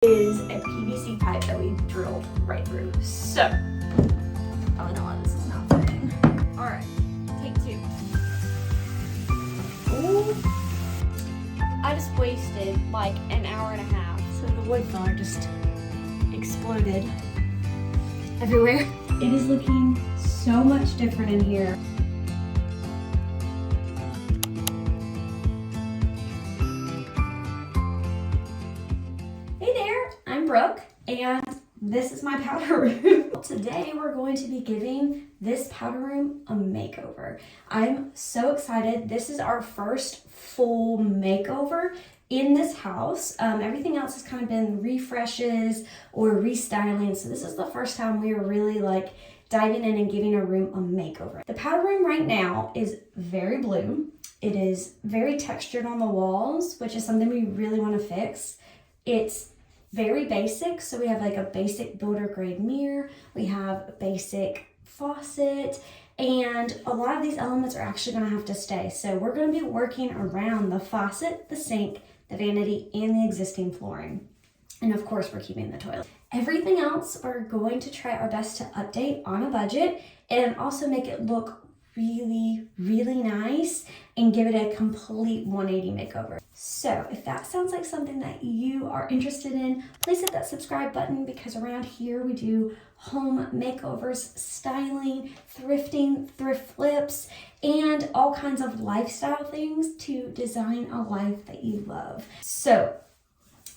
is a PVC pipe that we drilled right through. So, oh no, this is not fitting. All right, take two. Ooh, I just wasted like an hour and a half. So the wood filler just exploded everywhere. It is looking so much different in here. Hey there, I'm Brooke, and this is my powder room. Today we're going to be giving this powder room a makeover. I'm so excited. This is our first full makeover in this house. Everything else has kind of been refreshes or restyling, so this is the first time we are really like diving in and giving a room a makeover. The powder room right now is very blue. It is very textured on the walls, which is something we really want to fix. It's very basic, so we have like a basic builder grade mirror, we have a basic faucet, and a lot of these elements are actually going to have to stay. So we're going to be working around the faucet, the sink, the vanity, and the existing flooring. And of course, we're keeping the toilet. Everything else, we're going to try our best to update on a budget and also make it look really, really nice and give it a complete 180 makeover. So if that sounds like something that you are interested in, please hit that subscribe button, because around here we do home makeovers, styling, thrifting, thrift flips, and all kinds of lifestyle things to design a life that you love. So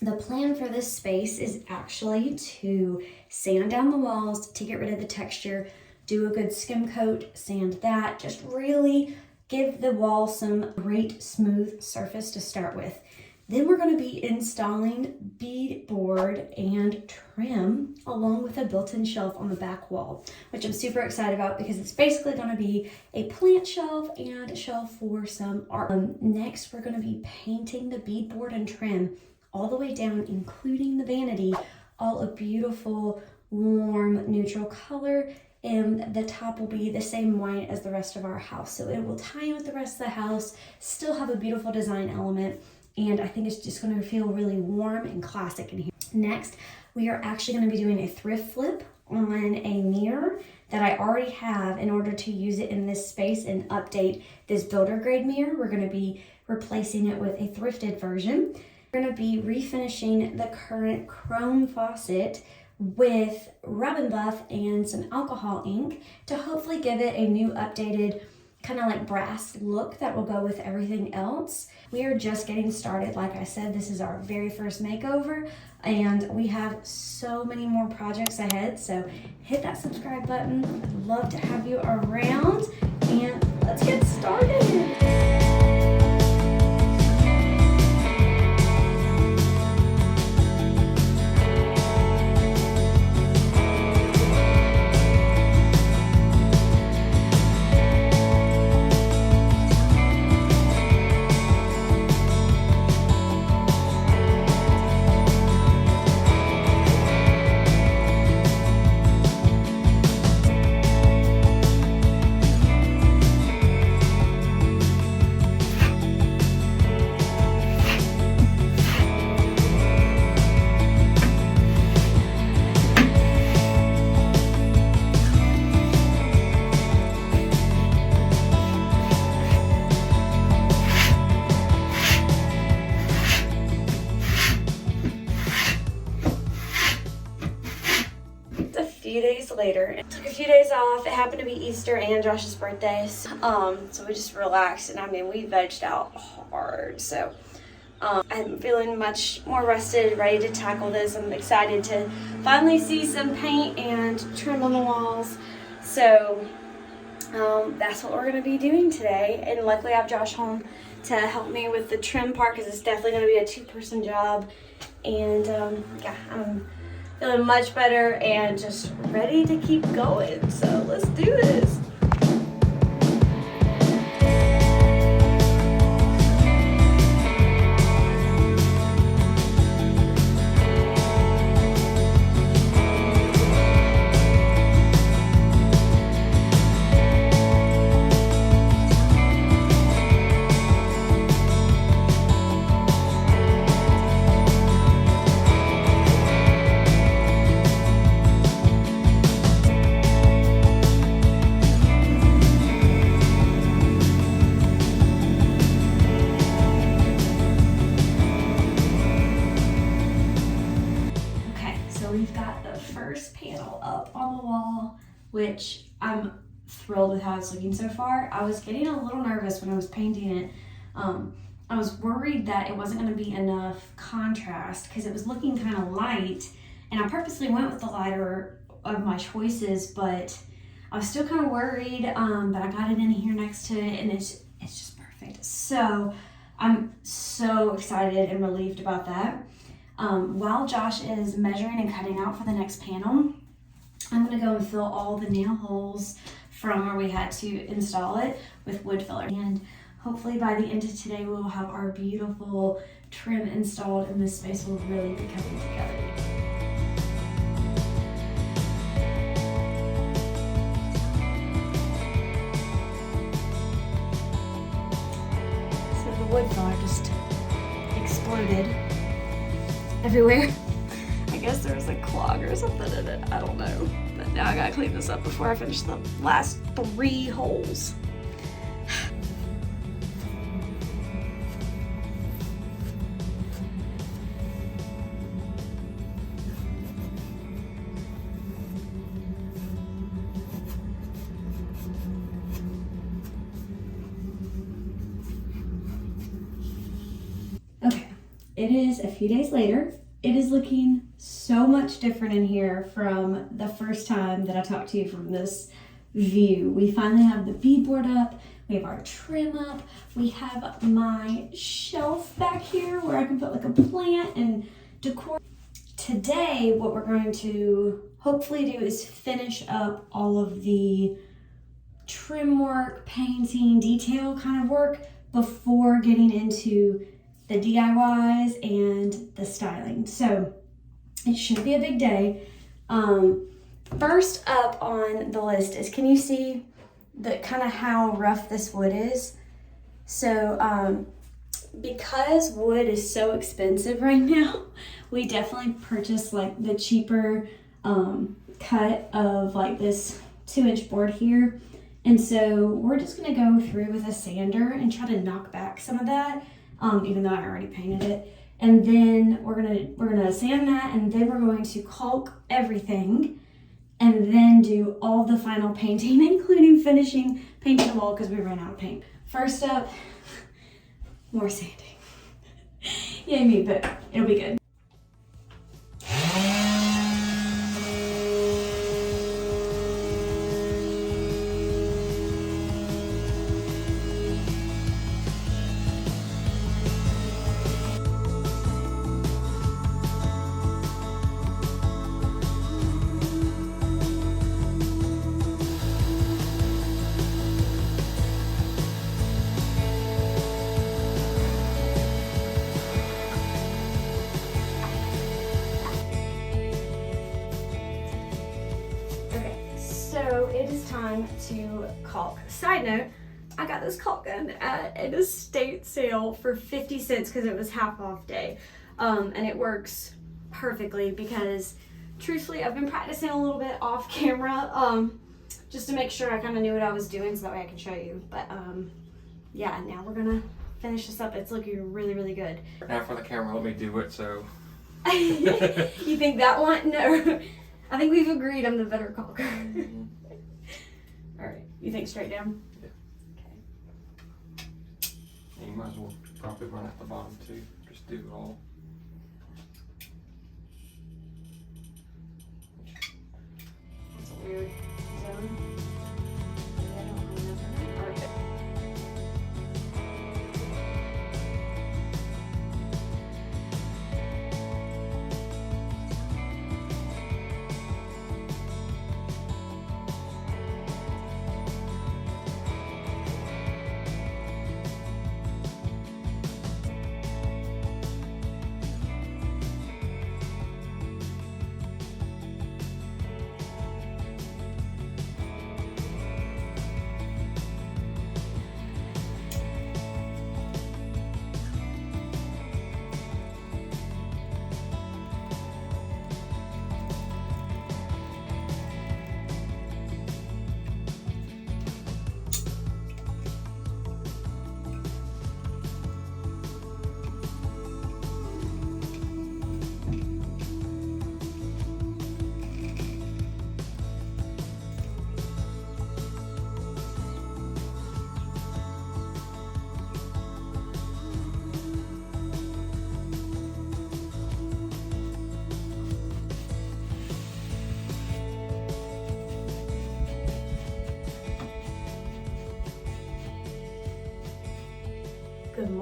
the plan for this space is actually to sand down the walls to get rid of the texture, do a good skim coat, sand that, just really give the wall some great smooth surface to start with. Then we're going to be installing beadboard and trim along with a built-in shelf on the back wall, which I'm super excited about because it's basically going to be a plant shelf and a shelf for some art. Next, we're going to be painting the beadboard and trim all the way down, including the vanity, all a beautiful, warm, neutral color. And the top will be the same white as the rest of our house. So it will tie in with the rest of the house, still have a beautiful design element, and I think it's just going to feel really warm and classic in here. Next, we are actually going to be doing a thrift flip on a mirror that I already have in order to use it in this space and update this builder grade mirror. We're going to be replacing it with a thrifted version. We're going to be refinishing the current chrome faucet with rub and buff and some alcohol ink to hopefully give it a new updated kind of like brass look that will go with everything else. We are just getting started. Like I said, this is our very first makeover and we have so many more projects ahead. So hit that subscribe button. I'd love to have you around, and let's get started. Few days later, took a few days off. It happened to be Easter and Josh's birthday, so we just relaxed, and I mean, we vegged out hard. So I'm feeling much more rested, ready to tackle this. I'm excited to finally see some paint and trim on the walls. So that's what we're going to be doing today, and luckily I have Josh home to help me with the trim part, because it's definitely going to be a two-person job. And yeah, I'm feeling much better and just ready to keep going. So let's do this. we've got the first panel up on the wall, which I'm thrilled with how it's looking so far. I was getting a little nervous when I was painting it. I was worried that it wasn't going to be enough contrast because it was looking kind of light, and I purposely went with the lighter of my choices, but I was still kind of worried. But I got it in here next to it, and it's just perfect. So I'm so excited and relieved about that. While Josh is measuring and cutting out for the next panel, I'm going to go and fill all the nail holes from where we had to install it with wood filler. And hopefully by the end of today, we'll have our beautiful trim installed and this space will really be coming together. So the wood filler just exploded everywhere. I guess there was a clog or something in it. I don't know. But now I gotta clean this up before I finish the last 3 holes. Okay, it is a few days later. It is looking so much different in here from the first time that I talked to you from this view. We finally have the beadboard up, we have our trim up, we have my shelf back here where I can put like a plant and decor. Today, what we're going to hopefully do is finish up all of the trim work, painting, detail kind of work before getting into the DIYs and the styling. So it should be a big day. First up on the list is, can you see the kind of how rough this wood is? So because wood is so expensive right now, we definitely purchased like the cheaper cut of like this 2-inch board here. And so we're just gonna go through with a sander and try to knock back some of that. Even though I already painted it. And then we're gonna sand that, and then we're going to caulk everything and then do all the final painting, including finishing painting the wall because we ran out of paint. First up, more sanding. Yay me, but it'll be good. So it is time to caulk. Side note, I got this caulk gun at an estate sale for 50 cents because it was half off day. And it works perfectly because truthfully I've been practicing a little bit off camera just to make sure I kind of knew what I was doing so that way I can show you. But yeah, now we're gonna finish this up. It's looking really, really good. Now for the camera, let me do it so. You think that one? No. I think we've agreed I'm the better caulker. All right, you think straight down? Yeah. Okay. And you might as well probably run at the bottom too. Just do it all. It's a weird zone. I don't know nothing. All right, good.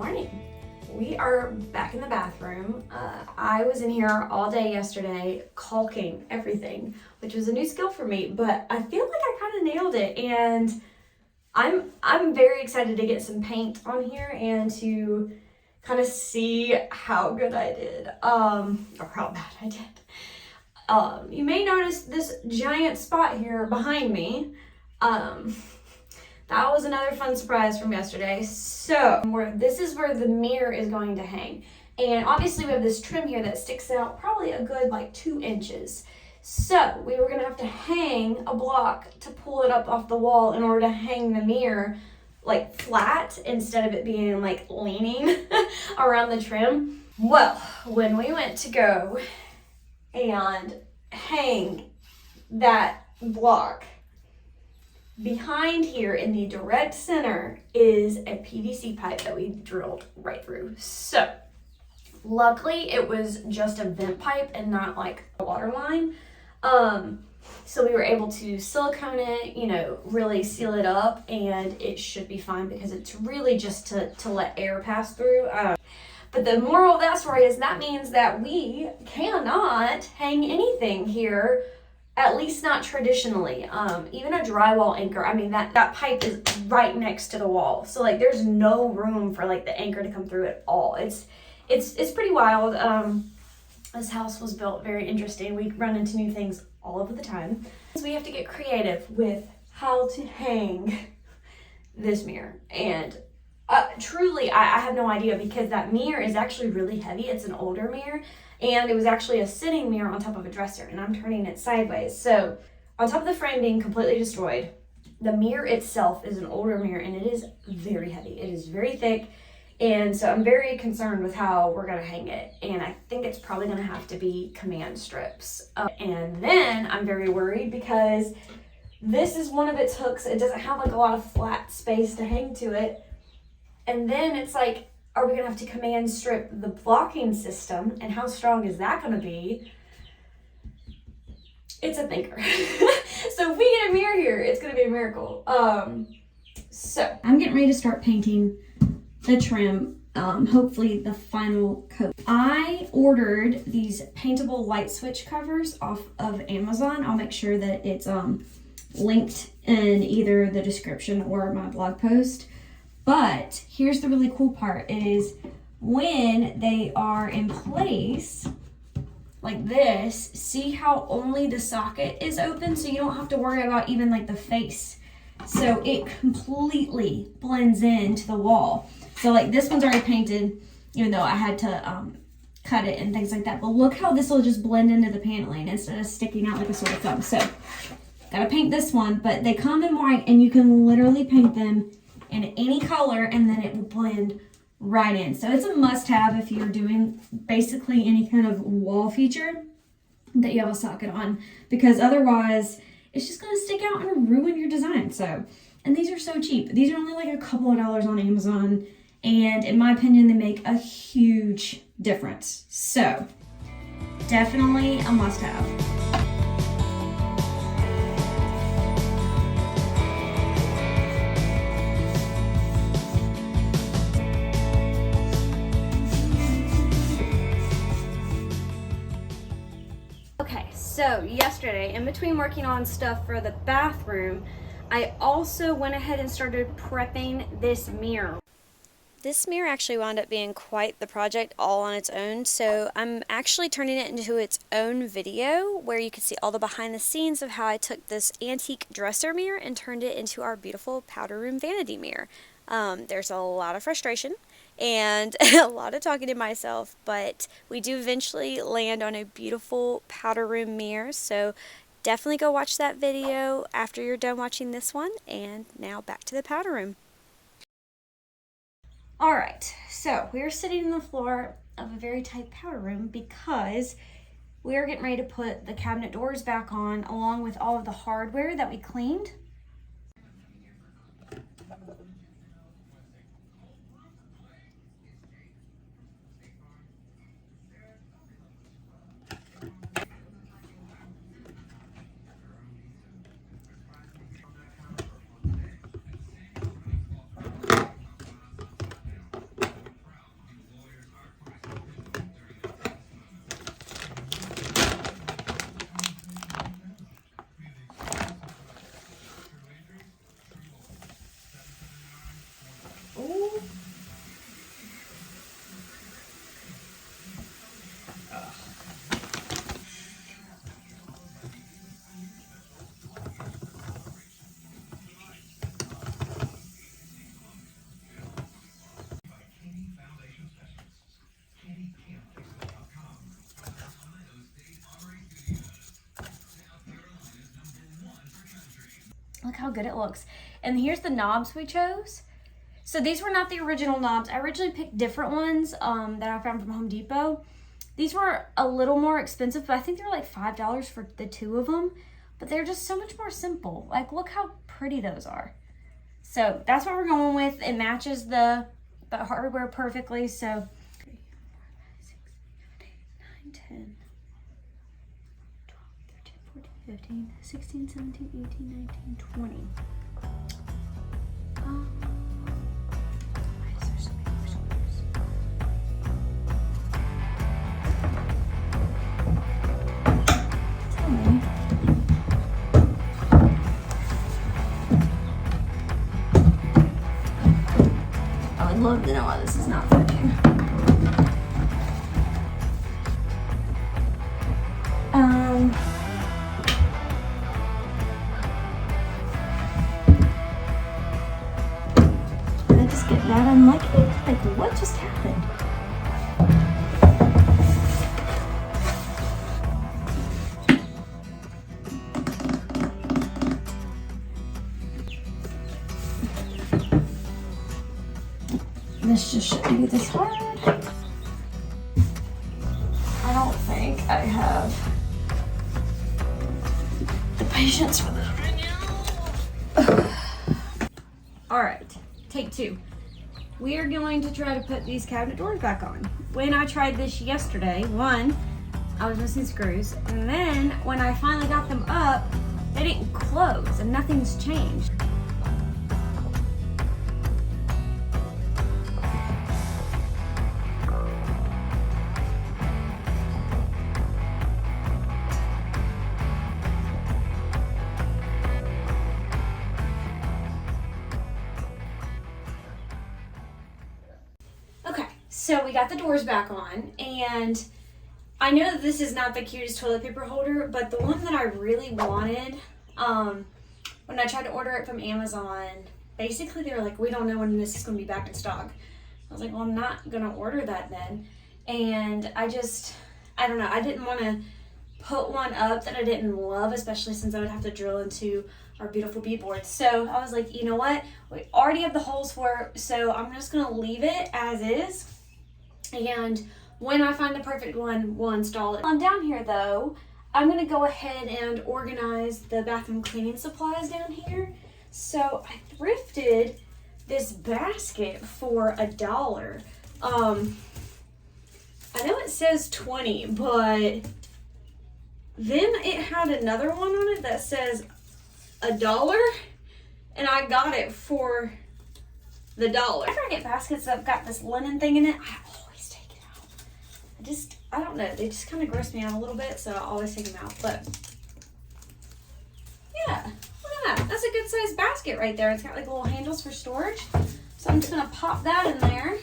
morning. We are back in the bathroom. I was in here all day yesterday caulking everything, which was a new skill for me, but I feel like I kind of nailed it, and I'm very excited to get some paint on here and to kind of see how good I did, or how bad I did. You may notice this giant spot here behind me. That was another fun surprise from yesterday. So this is where the mirror is going to hang. And obviously we have this trim here that sticks out probably a good like 2 inches. So we were gonna have to hang a block to pull it up off the wall in order to hang the mirror like flat instead of it being like leaning around the trim. Well, when we went to go and hang that block, behind here in the direct center is a PVC pipe that we drilled right through. So luckily it was just a vent pipe and not like a water line. So we were able to silicone it, you know, really seal it up, and it should be fine because it's really just to let air pass through. But the moral of that story is that means that we cannot hang anything here, at least not traditionally. Even a drywall anchor, I mean, that pipe is right next to the wall. So like there's no room for like the anchor to come through at all. It's pretty wild. This house was built very interesting. We run into new things all of the time. So we have to get creative with how to hang this mirror. And truly, I have no idea, because that mirror is actually really heavy. It's an older mirror. And it was actually a sitting mirror on top of a dresser, and I'm turning it sideways. So on top of the frame being completely destroyed, the mirror itself is an older mirror, and it is very heavy. It is very thick, and so I'm very concerned with how we're gonna hang it. And I think it's probably gonna have to be command strips. And then I'm very worried because this is one of its hooks. It doesn't have like a lot of flat space to hang to it. And then it's like, are we gonna have to command strip the blocking system, and how strong is that gonna be? It's a thinker. So if we get a mirror here, it's gonna be a miracle. So I'm getting ready to start painting the trim, hopefully the final coat. I ordered these paintable light switch covers off of Amazon. I'll make sure that it's linked in either the description or my blog post. But here's the really cool part is when they are in place like this, see how only the socket is open, so you don't have to worry about even like the face. So it completely blends into the wall. So like this one's already painted, even though I had to cut it and things like that. But look how this will just blend into the paneling instead of sticking out like a sore thumb. So gotta paint this one, but they come in white, and you can literally paint them in any color, and then it will blend right in. So it's a must-have if you're doing basically any kind of wall feature that you have a socket on, because otherwise it's just gonna stick out and ruin your design. So, and these are so cheap. These are only like a couple of dollars on Amazon, and in my opinion, they make a huge difference. So definitely a must-have. So yesterday, in between working on stuff for the bathroom, I also went ahead and started prepping this mirror. This mirror actually wound up being quite the project all on its own, so I'm actually turning it into its own video where you can see all the behind the scenes of how I took this antique dresser mirror and turned it into our beautiful powder room vanity mirror. There's a lot of frustration and a lot of talking to myself, but we do eventually land on a beautiful powder room mirror, so definitely go watch that video after you're done watching this one. And now back to the powder room. Alright, so we're sitting on the floor of a very tight powder room because we're getting ready to put the cabinet doors back on, along with all of the hardware that we cleaned. how good it looks. And here's the knobs we chose. So these were not the original knobs. I originally picked different ones that I found from Home Depot. These were a little more expensive, but I think they were like $5 for the 2 of them. But they're just so much more simple. Like, look how pretty those are. So that's what we're going with. It matches the hardware perfectly. So 3, 4, 5, 6, 7, 8, 9, 10, 12, 13, 14, 15, 16, 17, 18, 19, 20. Why is there so many more shoulders? Tell me. I would love to know why this is not fitting. Did I just get that unlucky? Like, what just happened? This just shouldn't be this hard. I don't think I have the patience for this video. All right, take 2. We are going to try to put these cabinet doors back on. When I tried this yesterday, one, I was missing screws, and then when I finally got them up, they didn't close and nothing's changed. So we got the doors back on, and I know that this is not the cutest toilet paper holder, but the one that I really wanted, when I tried to order it from Amazon, basically they were like, we don't know when this is going to be back in stock. I was like, well, I'm not going to order that then. And I don't know, I didn't want to put one up that I didn't love, especially since I would have to drill into our beautiful beadboard. So I was like, you know what, we already have the holes for it, so I'm just going to leave it as is. And when I find the perfect one, we'll install it. Down here though, I'm gonna go ahead and organize the bathroom cleaning supplies down here. So I thrifted this basket for $1. I know it says 20, but then it had another one on it that says $1, and I got it for the $1. After I get baskets that have got this linen thing in it, I always take it out. I don't know, they just kind of gross me out a little bit, so I always take them out. But yeah, look at that. That's a good sized basket right there. It's got like little handles for storage. So I'm just gonna pop that in there.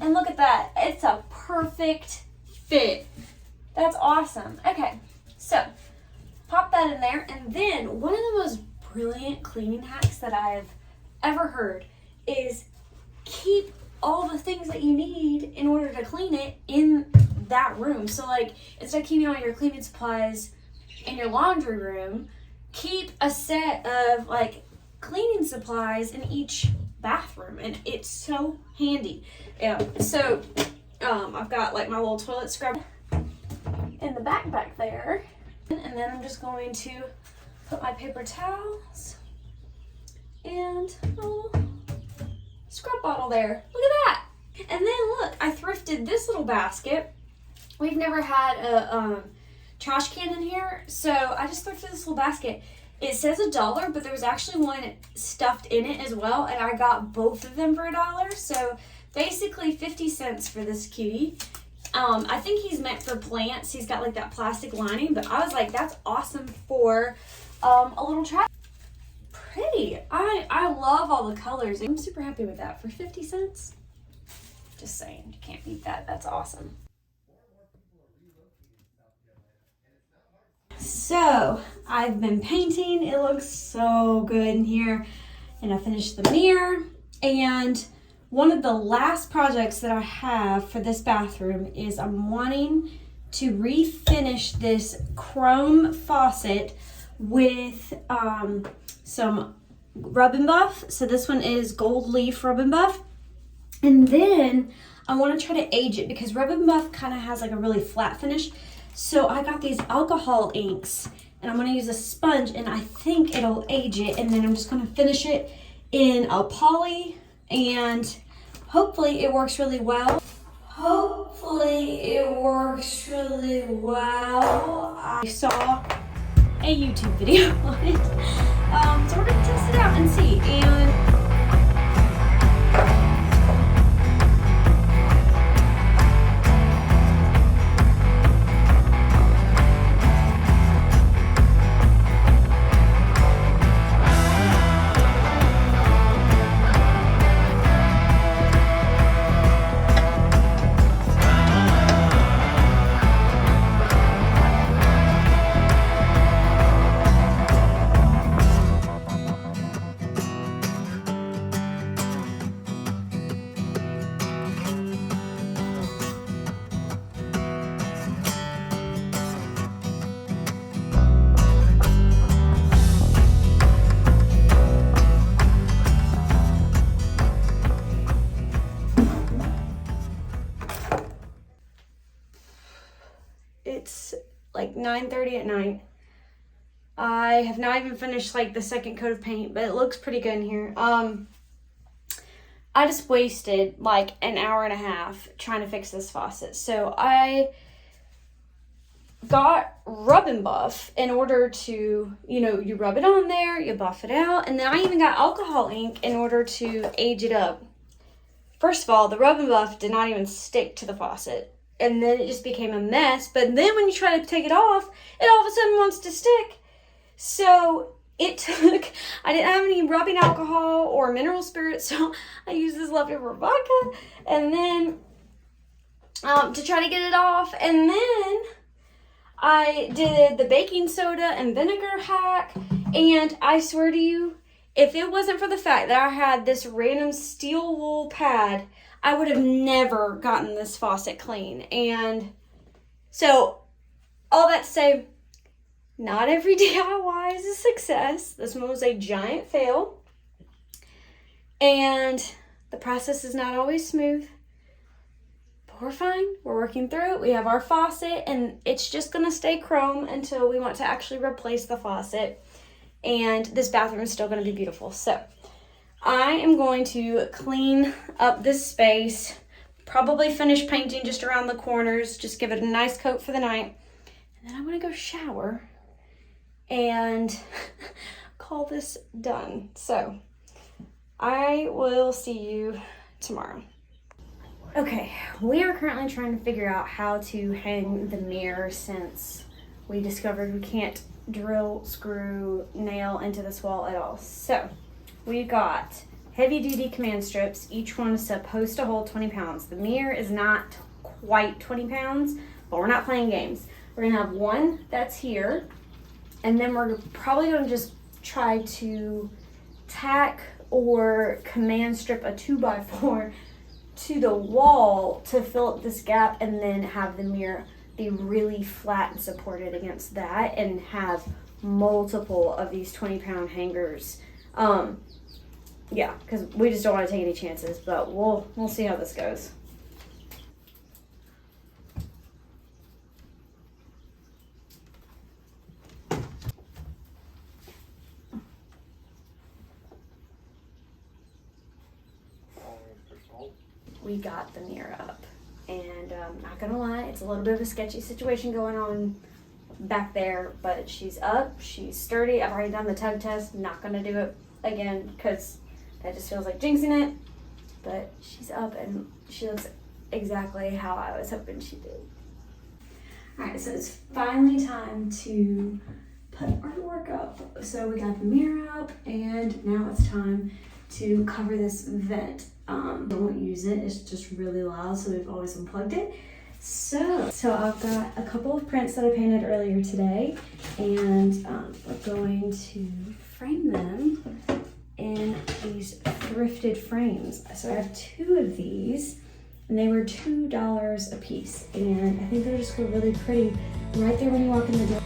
And look at that, it's a perfect fit. That's awesome. Okay, so pop that in there, and then one of the most brilliant cleaning hacks that I've ever heard is keep all the things that you need in order to clean it in that room. So like, instead of keeping all your cleaning supplies in your laundry room, keep a set of like cleaning supplies in each bathroom, and it's so handy. Yeah, so I've got like my little toilet scrub in the back there, and then I'm just going to put my paper towels and a little scrub bottle there. Look at that. And then look, I thrifted this little basket. We've never had a trash can in here, so I just thrifted this little basket. It says $1, but there was actually one stuffed in it as well, and I got both of them for $1. So basically 50 cents for this cutie. I think he's meant for plants. He's got like that plastic lining, but I was like, that's awesome for a little trash. Pretty. I love all the colors. I'm super happy with that for 50 cents. Just saying, you can't beat that. That's awesome. So I've been painting. It looks so good in here, and I finished the mirror. And one of the last projects that I have for this bathroom is I'm wanting to refinish this chrome faucet with some Rub and Buff. So this one is Gold Leaf Rub and Buff. And then I want to try to age it because Rub and Buff kind of has like a really flat finish. So I got these alcohol inks and I'm going to use a sponge and I think it'll age it. And then I'm just going to finish it in a poly and hopefully it works really well. Hopefully it works really well. I saw a YouTube video on it. So we're gonna test it out and see. And it's like 9:30 at night. I have not even finished like the second coat of paint, but it looks pretty good in here. I just wasted like an hour and a half trying to fix this faucet. So I got Rub and Buff in order to, you know, you rub it on there, you buff it out, and then I even got alcohol ink in order to age it up. First of all, the Rub and Buff did not even stick to the faucet. And then it just became a mess. But then when you try to take it off, it all of a sudden wants to stick. So it took, I didn't have any rubbing alcohol or mineral spirits, so I used this leftover vodka. And then to try to get it off. And then I did the baking soda and vinegar hack. And I swear to you, if it wasn't for the fact that I had this random steel wool pad, I would have never gotten this faucet clean. And so, all that to say, not every DIY is a success. This one was a giant fail. And the process is not always smooth. But we're fine. We're working through it. We have our faucet, and it's just going to stay chrome until we want to actually replace the faucet. And this bathroom is still going to be beautiful. So, I am going to clean up this space, probably finish painting just around the corners, just give it a nice coat for the night. And then I'm going to go shower and call this done. So I will see you tomorrow. Okay, we are currently trying to figure out how to hang the mirror since we discovered we can't drill, screw, nail into this wall at all. So we got heavy duty command strips. Each one is supposed to hold 20 pounds. The mirror is not quite 20 pounds, but we're not playing games. We're gonna have one that's here, and then we're probably gonna just try to tack or command strip a 2x4 to the wall to fill up this gap, and then have the mirror be really flat and supported against that, and have multiple of these 20-pound hangers. Yeah, because we just don't want to take any chances, but we'll see how this goes. We got the mirror up, and not gonna lie, it's a little bit of a sketchy situation going on back there, but she's up, she's sturdy. I've already done the tug test, not gonna do it again because that just feels like jinxing it, but she's up and she looks exactly how I was hoping she did. All right, so it's finally time to put artwork up. So we got the mirror up, and now it's time to cover this vent. Don't use it, it's just really loud, so we've always unplugged it. So I've got a couple of prints that I painted earlier today, and we're going to frame them in these thrifted frames. So I have 2 of these, and they were $2 a piece, and I think they're just really pretty right there when you walk in the door.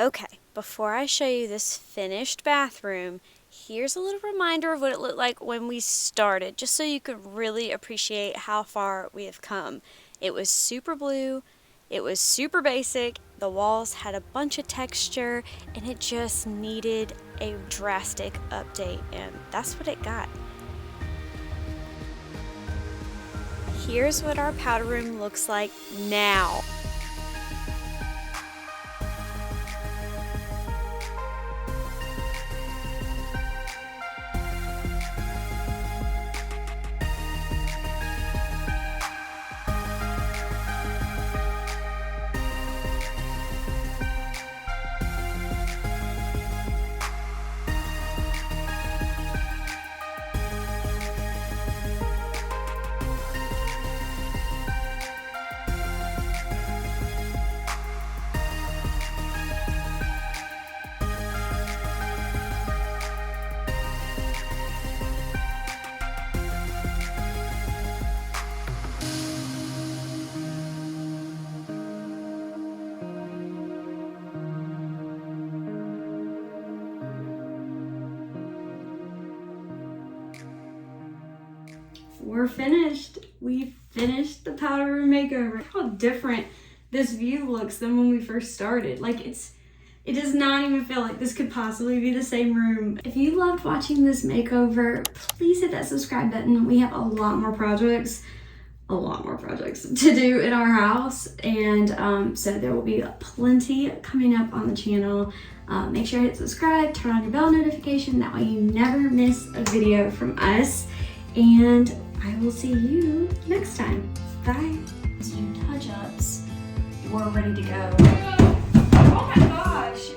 Okay, before I show you this finished bathroom, here's a little reminder of what it looked like when we started, just so you could really appreciate how far we have come. It was super blue, it was super basic, the walls had a bunch of texture, and it just needed a drastic update, and that's what it got. Here's what our powder room looks like now. We're finished. We finished the powder room makeover. How different this view looks than when we first started. Like it does not even feel like this could possibly be the same room. If you loved watching this makeover, please hit that subscribe button. We have a lot more projects to do in our house, and so there will be plenty coming up on the channel. Make sure to hit subscribe, turn on your bell notification, that way you never miss a video from us, and I will see you next time. Bye. Some touch-ups. We're ready to go. Oh my gosh.